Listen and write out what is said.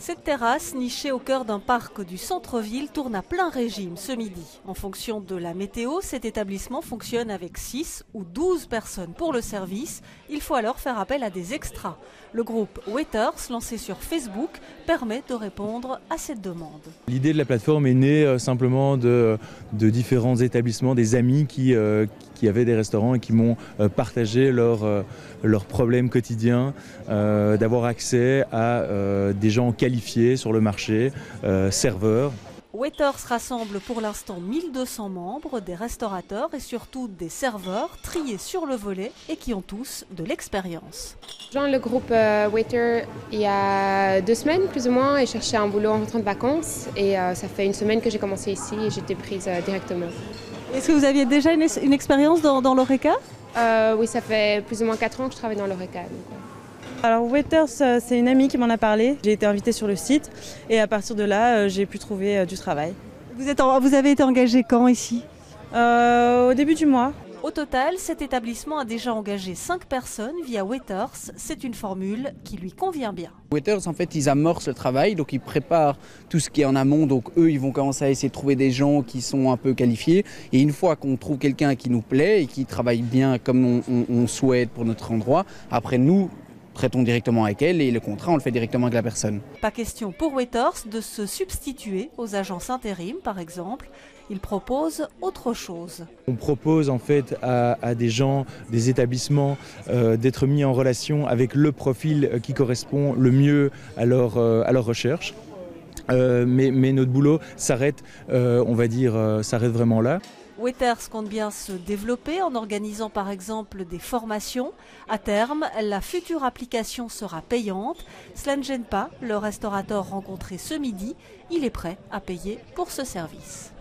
Cette terrasse, nichée au cœur d'un parc du centre-ville, tourne à plein régime ce midi. En fonction de la météo, cet établissement fonctionne avec 6 ou 12 personnes pour le service. Il faut alors faire appel à des extras. Le groupe Waiters, lancé sur Facebook, permet de répondre à cette demande. L'idée de la plateforme est née simplement de différents établissements, des amis qui avaient des restaurants et qui m'ont partagé leurs problèmes quotidiens, d'avoir accès à des gens qualifiés sur le marché, serveurs. Waiters rassemble pour l'instant 1200 membres, des restaurateurs et surtout des serveurs triés sur le volet et qui ont tous de l'expérience. J'ai rejoint le groupe Waiter il y a 2 semaines plus ou moins et cherchais un boulot en rentrant de vacances et ça fait 1 semaine que j'ai commencé ici et j'ai été prise directement. Est-ce que vous aviez déjà une expérience dans l'Horeca ? Oui, ça fait plus ou moins 4 ans que je travaille dans l'Horeca. Alors Waiters, c'est une amie qui m'en a parlé. J'ai été invitée sur le site et à partir de là, j'ai pu trouver du travail. Vous avez été engagé quand ici ? Au début du mois. Au total, cet établissement a déjà engagé 5 personnes via Waiters. C'est une formule qui lui convient bien. Waiters, en fait, ils amorcent le travail, donc ils préparent tout ce qui est en amont. Donc eux, ils vont commencer à essayer de trouver des gens qui sont un peu qualifiés. Et une fois qu'on trouve quelqu'un qui nous plaît et qui travaille bien comme on souhaite pour notre endroit, après nous, traitons directement avec elle et le contrat, on le fait directement avec la personne. Pas question pour Waiters de se substituer aux agences intérim, par exemple. Il propose autre chose. On propose en fait à des gens, des établissements, d'être mis en relation avec le profil qui correspond le mieux à leur recherche. Mais notre boulot s'arrête, s'arrête vraiment là. Waiters compte bien se développer en organisant par exemple des formations. À terme, la future application sera payante. Cela ne gêne pas le restaurateur rencontré ce midi. Il est prêt à payer pour ce service.